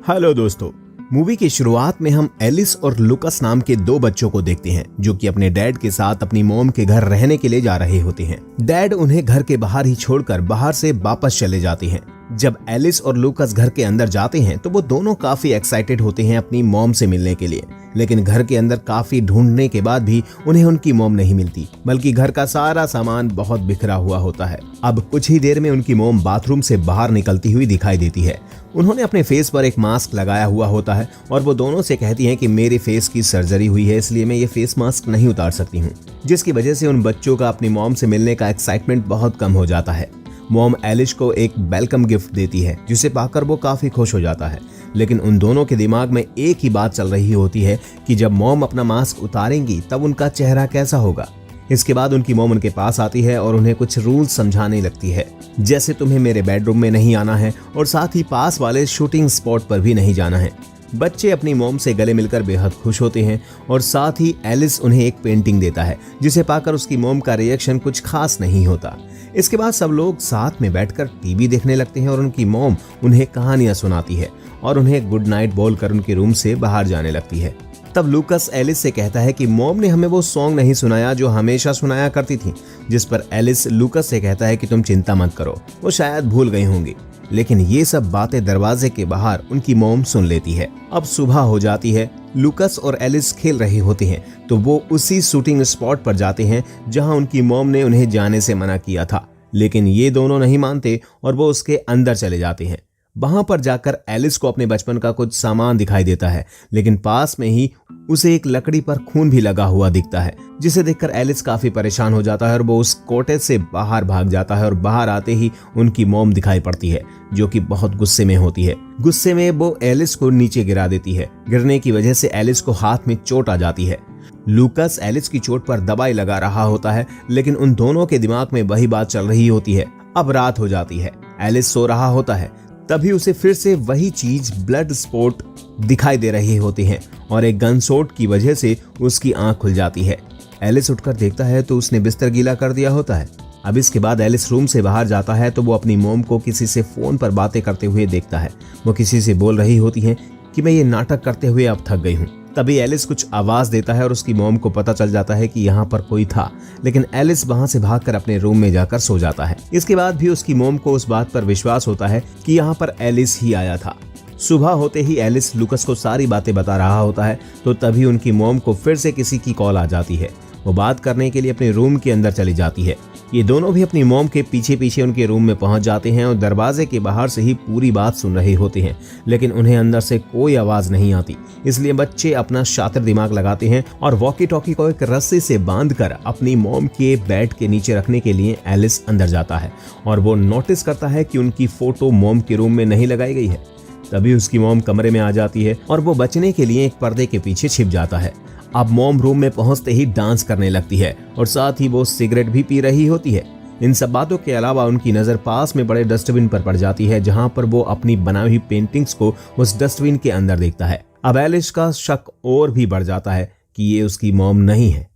Hello दोस्तों, movie की शुरुआत में हम एलिस और लुकस नाम के दो बच्चों को देखते हैं जो कि अपने डैड के साथ अपनी मॉम के घर रहने के लिए जा रहे होते हैं। डैड उन्हें घर के बाहर ही छोड़कर बाहर से वापस चले जाते हैं। जब एलिस और लुकस घर के अंदर जाते हैं तो वो दोनों काफी एक्साइटेड होते हैं अपनी मॉम से मिलने के लिए, लेकिन घर के अंदर काफी ढूंढने के बाद भी उन्हें उनकी मॉम नहीं मिलती, बल्कि घर का सारा सामान बहुत बिखरा हुआ होता है। अब कुछ ही देर में उनकी मॉम बाथरूम से बाहर निकलती हुई दिखाई देती है। उन्होंने अपने फेस पर एक मास्क लगाया हुआ होता है और वो दोनों से कहती हैं कि मेरे फेस की सर्जरी हुई है, इसलिए मैं ये फेस मास्क नहीं उतार सकती हूँ, जिसकी वजह से उन बच्चों का अपनी मॉम से मिलने का एक्साइटमेंट बहुत कम हो जाता है। मॉम एलिस को एक वेलकम गिफ्ट देती है जिसे पाकर वो काफी खुश हो जाता है, लेकिन उन दोनों के दिमाग में एक ही बात चल रही होती है कि जब मॉम अपना मास्क उतारेंगी तब उनका चेहरा कैसा होगा। इसके बाद उनकी मॉम उनके पास आती है और उन्हें कुछ रूल्स समझाने लगती है, जैसे तुम्हें मेरे बेडरूम में नहीं आना है और साथ ही पास वाले शूटिंग स्पॉट पर भी नहीं जाना है। बच्चे अपनी मॉम से गले मिलकर बेहद खुश होते हैं और साथ ही एलिस उन्हें एक पेंटिंग देता है जिसे पाकर उसकी मॉम का रिएक्शन कुछ खास नहीं होता। इसके बाद सब लोग साथ में बैठकर टीवी देखने लगते हैं और उनकी मॉम उन्हें कहानियां सुनाती है और उन्हें गुड नाइट बोलकर उनके रूम से बाहर जाने लगती है। तब लुकस एलिस से कहता है कि मॉम ने हमें वो सॉन्ग नहीं सुनाया जो हमेशा सुनाया करती थी, जिस पर एलिस लुकस से कहता है कि तुम चिंता मत करो, वो शायद भूल गई होंगी। लेकिन ये सब बातें दरवाजे के बाहर उनकी मॉम सुन लेती है। अब सुबह हो जाती है। लुकस और एलिस खेल रहे होते हैं तो वो उसी शूटिंग स्पॉट पर जाते हैं जहां उनकी मॉम ने उन्हें जाने से मना किया था, लेकिन ये दोनों नहीं मानते और वो उसके अंदर चले जाते हैं। वहां पर जाकर एलिस को अपने बचपन का कुछ सामान दिखाई देता है, लेकिन पास में ही उसे एक लकड़ी पर खून भी लगा हुआ दिखता है, जिसे देखकर एलिस काफी परेशान हो जाता है और वो उस कॉटेज से बाहर भाग जाता है और बाहर आते ही उनकी मॉम दिखाई पड़ती है जो कि बहुत गुस्से में होती है। गुस्से में वो एलिस को नीचे गिरा देती है। गिरने की वजह से एलिस को हाथ में चोट आ जाती है। लुकस एलिस की चोट पर दवाई लगा रहा होता है, लेकिन उन दोनों के दिमाग में वही बात चल रही होती है। अब रात हो जाती है। एलिस सो रहा होता है, तभी उसे फिर से वही चीज ब्लड स्पॉट दिखाई दे रहे होते हैं और एक गन शॉट की वजह से उसकी आंख खुल जाती है। एलिस उठकर देखता है तो उसने बिस्तर गीला कर दिया होता है। अब इसके बाद एलिस रूम से बाहर जाता है तो वो अपनी मॉम को किसी से फोन पर बातें करते हुए देखता है। वो किसी से बोल रही होती है कि मैं ये नाटक करते हुए अब थक गई हूँ। तभी एलिस कुछ आवाज देता है और उसकी मॉम को पता चल जाता है कि यहाँ पर कोई था, लेकिन एलिस वहां से भागकर अपने रूम में जाकर सो जाता है। इसके बाद भी उसकी मॉम को उस बात पर विश्वास होता है कि यहाँ पर एलिस ही आया था। सुबह होते ही एलिस लुकस को सारी बातें बता रहा होता है तो तभी उनकी मॉम को फिर से किसी की कॉल आ जाती है। वो बात करने के लिए अपने रूम के अंदर चली जाती है। ये दोनों भी अपनी मॉम के पीछे पीछे उनके रूम में पहुंच जाते हैं और दरवाजे के बाहर से ही पूरी बात सुन रहे होते हैं, लेकिन उन्हें अंदर से कोई आवाज नहीं आती। इसलिए बच्चे अपना शातिर दिमाग लगाते हैं और वॉकी टॉकी को एक रस्सी से बांधकर अपनी मॉम के बेड के नीचे रखने के लिए एलिस अंदर जाता है और वो नोटिस करता है कि उनकी फोटो मॉम के रूम में नहीं लगाई गई है। तभी उसकी मॉम कमरे में आ जाती है और वो बचने के लिए एक पर्दे के पीछे छिप जाता है। अब मॉम रूम में पहुंचते ही डांस करने लगती है और साथ ही वो सिगरेट भी पी रही होती है। इन सब बातों के अलावा उनकी नजर पास में बड़े डस्टबिन पर पड़ जाती है, जहां पर वो अपनी बनाई हुई पेंटिंग्स को उस डस्टबिन के अंदर देखता है। अब एलिस का शक और भी बढ़ जाता है कि ये उसकी मॉम नहीं है।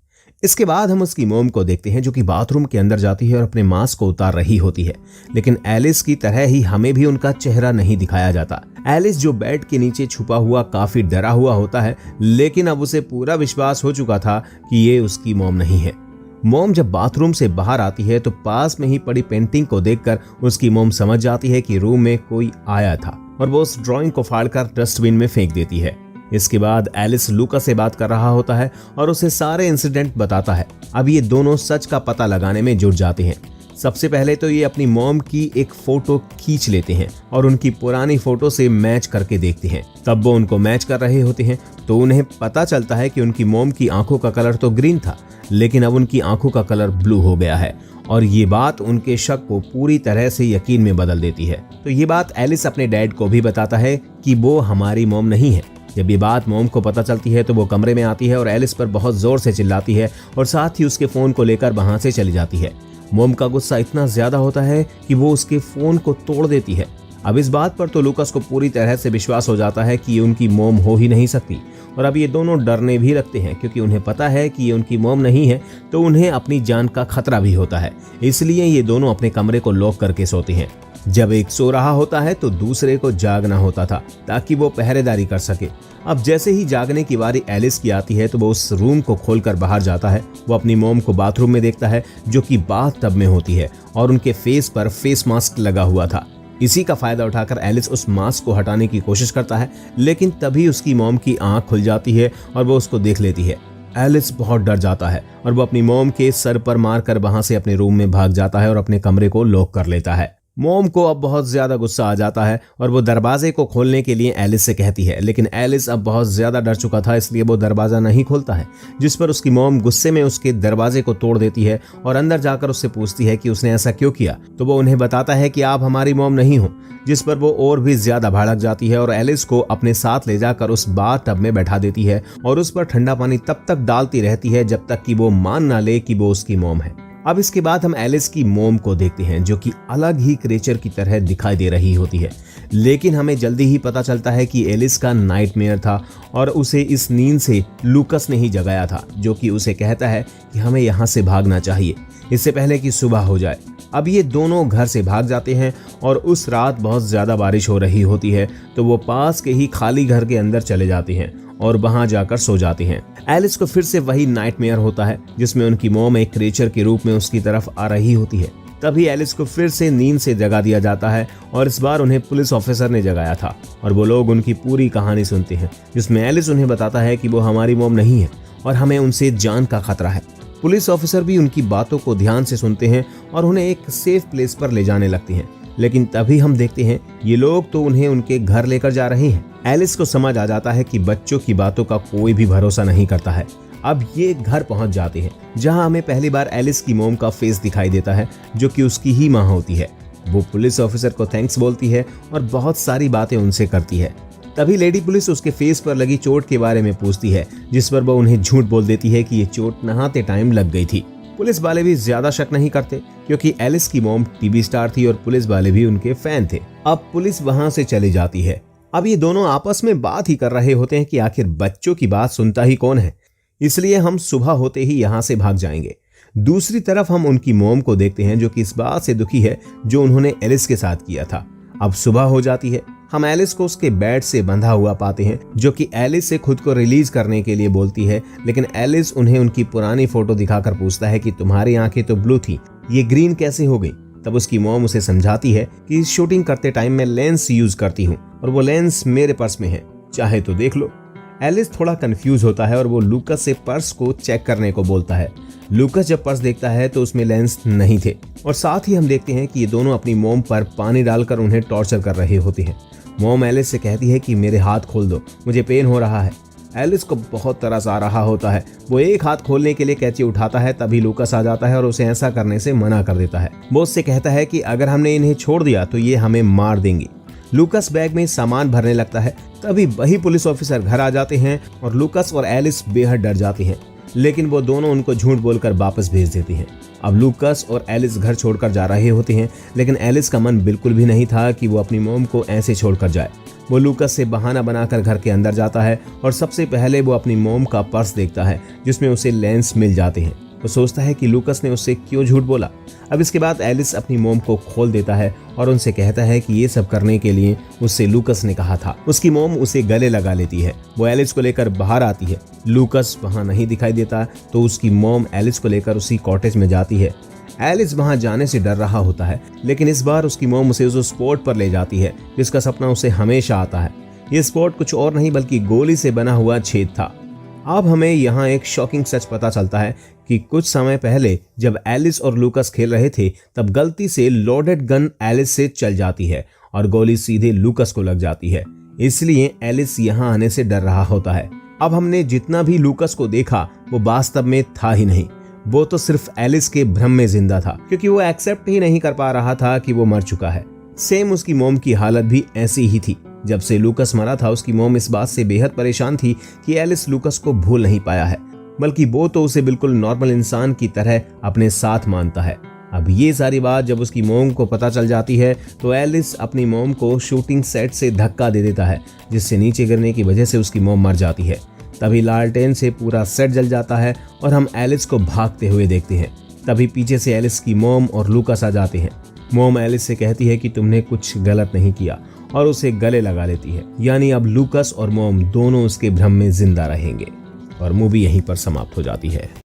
इसके बाद हम उसकी मॉम को देखते हैं जो कि बाथरूम के अंदर जाती है और अपने मास्क को उतार रही होती है, लेकिन एलिस की तरह ही हमें भी उनका चेहरा नहीं दिखाया जाता। एलिस जो बेड के नीचे छुपा हुआ काफी डरा हुआ होता है, लेकिन अब उसे पूरा विश्वास हो चुका था कि ये उसकी मॉम नहीं है। मॉम जब बाथरूम से बाहर आती है तो पास में ही पड़ी पेंटिंग को देखकर उसकी मॉम समझ जाती है कि रूम में कोई आया था और वो उस ड्राइंग को फाड़कर डस्टबिन में फेंक देती है। इसके बाद एलिस लुकस से बात कर रहा होता है और उसे सारे इंसिडेंट बताता है। अब ये दोनों सच का पता लगाने में जुट जाते हैं। सबसे पहले तो ये अपनी मॉम की एक फोटो खींच लेते हैं और उनकी पुरानी फोटो से मैच करके देखते हैं। तब वो उनको मैच कर रहे होते हैं तो उन्हें पता चलता है कि उनकी मॉम की आंखों का कलर तो ग्रीन था, लेकिन अब उनकी आंखों का कलर ब्लू हो गया है और ये बात उनके शक को पूरी तरह से यकीन में बदल देती है। तो ये बात एलिस अपने डैड को भी बताता है कि वो हमारी मॉम नहीं है। जब ये बात मॉम को पता चलती है तो वो कमरे में आती है और एलिस पर बहुत जोर से चिल्लाती है और साथ ही उसके फोन को लेकर वहां से चली जाती है। मॉम का गुस्सा इतना ज्यादा होता है कि वो उसके फोन को तोड़ देती है। अब इस बात पर तो लुकस को पूरी तरह से विश्वास हो जाता है कि ये उनकी मॉम हो ही नहीं सकती और अब ये दोनों डरने भी लगते हैं, क्योंकि उन्हें पता है कि ये उनकी मॉम नहीं है तो उन्हें अपनी जान का खतरा भी होता है। इसलिए ये दोनों अपने कमरे को लॉक करके सोते हैं। जब एक सो रहा होता है तो दूसरे को जागना होता था ताकि वो पहरेदारी कर सके। अब जैसे ही जागने की बारी एलिस की आती है तो वो उस रूम को खोलकर बाहर जाता है। वो अपनी मॉम को बाथरूम में देखता है जो कि बाथ टब में होती है और उनके फेस पर फेस मास्क लगा हुआ था। इसी का फायदा उठाकर एलिस उस मास्क को हटाने की कोशिश करता है, लेकिन तभी उसकी मॉम की आंख खुल जाती है और वो उसको देख लेती है। एलिस बहुत डर जाता है और वो अपनी मॉम के सर पर मारकर वहां से अपने रूम में भाग जाता है और अपने कमरे को लॉक कर लेता है। मॉम को अब बहुत ज्यादा गुस्सा आ जाता है और वो दरवाजे को खोलने के लिए एलिस से कहती है, लेकिन एलिस अब बहुत ज्यादा डर चुका था, इसलिए वो दरवाजा नहीं खोलता है। जिस पर उसकी मॉम गुस्से में उसके दरवाजे को तोड़ देती है और अंदर जाकर उससे पूछती है कि उसने ऐसा क्यों किया। तो वो उन्हें बताता है कि आप हमारी मॉम नहीं हो, जिस पर वो और भी ज्यादा भड़क जाती है और एलिस को अपने साथ ले जाकर उस बाथ टब में बैठा देती है और उस पर ठंडा पानी तब तक डालती रहती है जब तक कि वो मान ना ले कि वो उसकी मॉम है। अब इसके बाद हम एलिस की मॉम को देखते हैं जो कि अलग ही क्रिएचर की तरह दिखाई दे रही होती है, लेकिन हमें जल्दी ही पता चलता है कि एलिस का नाइटमेयर था और उसे इस नींद से लूकस ने ही जगाया था, जो कि उसे कहता है कि हमें यहाँ से भागना चाहिए इससे पहले कि सुबह हो जाए। अब ये दोनों घर से भाग जाते हैं और उस रात बहुत ज्यादा बारिश हो रही होती है, तो वो पास के ही खाली घर के अंदर चले जाते हैं और वहां जाकर सो जाते हैं। एलिस को फिर से वही नाइटमेयर होता है जिसमें उनकी मॉम एक क्रिएचर के रूप में उसकी तरफ आ रही होती है। तभी एलिस को फिर से नींद से जगा दिया जाता है और इस बार उन्हें पुलिस ऑफिसर ने जगाया था और वो लोग उनकी पूरी कहानी सुनते हैं, जिसमें एलिस उन्हें बताता है कि वो हमारी मॉम नहीं है और हमें उनसे जान का खतरा है। पुलिस ऑफिसर भी उनकी बातों को ध्यान से सुनते हैं और उन्हें एक सेफ प्लेस पर ले जाने लगते हैं, लेकिन तभी हम देखते हैं ये लोग तो उन्हें उनके घर लेकर जा रहे हैं। एलिस को समझ आ जाता है कि बच्चों की बातों का कोई भी भरोसा नहीं करता है। अब ये घर पहुंच जाते हैं जहां हमें पहली बार एलिस की मॉम का फेस दिखाई देता है जो कि उसकी ही मां होती है। वो पुलिस ऑफिसर को थैंक्स बोलती है और बहुत सारी बातें उनसे करती है। तभी लेडी पुलिस उसके फेस पर लगी चोट के बारे में पूछती है, जिस पर वो उन्हें झूठ बोल देती है कि ये चोट नहाते टाइम लग गई थी। पुलिस वाले भी ज्यादा शक नहीं करते क्योंकि एलिस की मॉम टीवी स्टार थी और पुलिस वाले भी उनके फैन थे। अब पुलिस वहां से चली जाती है। अब ये दोनों आपस में बात ही कर रहे होते हैं कि आखिर बच्चों की बात सुनता ही कौन है, इसलिए हम सुबह होते ही यहाँ से भाग जाएंगे। दूसरी तरफ हम उनकी मॉम को देखते हैं जो कि इस बात से दुखी है जो उन्होंने एलिस के साथ किया था। अब सुबह हो जाती है। हम एलिस को उसके बेड से बंधा हुआ पाते हैं जो कि एलिस से खुद को रिलीज करने के लिए बोलती है, लेकिन एलिस उन्हें उनकी पुरानी फोटो दिखाकर पूछता है कि तुम्हारी आंखें तो ब्लू थी, ये ग्रीन कैसे हो गई। तब उसकी मॉम उसे समझाती है कि शूटिंग करते टाइम मैं लेंस यूज करती हूँ और वो लेंस मेरे पर्स में है, चाहे तो देख लो। एलिस थोड़ा कंफ्यूज होता है और वो लूकस से पर्स को चेक करने को बोलता है। लूकस जब पर्स देखता है तो उसमें लेंस नहीं थे और साथ ही हम देखते हैं कि ये दोनों अपनी मॉम पर पानी डालकर उन्हें टॉर्चर कर रहे होते हैं। मॉम एलिस से कहती है कि मेरे हाथ खोल दो, मुझे पेन हो रहा है। एलिस को बहुत तरस आ रहा होता है। वो एक हाथ खोलने के लिए कैंची उठाता है, तभी लूकस आ जाता है और उसे ऐसा करने से मना कर देता है। वो उससे कहता है कि अगर हमने इन्हें छोड़ दिया तो ये हमें मार देंगे। लूकस बैग में सामान भरने लगता है। तभी वही पुलिस ऑफिसर घर आ जाते हैं और लूकस और एलिस बेहद डर जाते हैं, लेकिन वो दोनों उनको झूठ बोलकर वापस भेज देते हैं। अब लूकस और एलिस घर छोड़कर जा रहे होते हैं, लेकिन एलिस का मन बिल्कुल भी नहीं था कि वो अपनी मॉम को ऐसे छोड़कर जाए। वो लूकस से बहाना बनाकर घर के अंदर जाता है और सबसे पहले वो अपनी मॉम का पर्स देखता है जिसमें उसे लेंस मिल जाते हैं। वो सोचता है कि लूकस ने उससे क्यों झूठ बोला। अब इसके बाद एलिस अपनी मॉम को खोल देता है और उनसे कहता है कि ये सब करने के लिए उससे लूकस ने कहा था। उसकी मॉम उसे गले लगा लेती है। वो एलिस को लेकर बाहर आती है। लूकस वहां नहीं दिखाई देता तो उसकी मॉम एलिस को लेकर उसी कॉटेज में जाती है। एलिस वहां जाने से डर रहा होता है, लेकिन इस बार उसकी मॉम उसे उस स्पॉट पर ले जाती है जिसका सपना उसे हमेशा आता है। ये स्पॉट कुछ और नहीं बल्कि गोली से बना हुआ छेद था। अब हमें यहाँ एक शॉकिंग सच पता चलता है कि कुछ समय पहले जब एलिस और लूकस खेल रहे थे तब गलती से लोडेड गन एलिस से चल जाती है और गोली सीधे लूकस को लग जाती है। इसलिए एलिस यहाँ आने से डर रहा होता है। अब हमने जितना भी लूकस को देखा वो वास्तव में था ही नहीं, वो तो सिर्फ एलिस के भ्रम में जिंदा था, क्योंकि वो एक्सेप्ट ही नहीं कर पा रहा था कि वो मर चुका है। सेम उसकी मॉम की हालत भी ऐसी ही थी। जब से लूकस मरा था उसकी मॉम इस बात से बेहद परेशान थी कि एलिस लूकस को भूल नहीं पाया है, बल्कि वो तो उसे बिल्कुल नॉर्मल इंसान की तरह अपने साथ मानता है। अब ये सारी बात जब उसकी मॉम को पता चल जाती है तो एलिस अपनी मॉम को शूटिंग सेट से धक्का दे देता है, जिससे नीचे गिरने की वजह से उसकी मॉम मर जाती है। तभी लालटेन से पूरा सेट जल जाता है और हम एलिस को भागते हुए देखते हैं। तभी पीछे से एलिस की मॉम और लूकस आ जाते हैं। मॉम एलिस से कहती है कि तुमने कुछ गलत नहीं किया और उसे गले लगा लेती है। यानी अब लूकास और मॉम दोनों उसके भ्रम में जिंदा रहेंगे और मूवी यहीं पर समाप्त हो जाती है।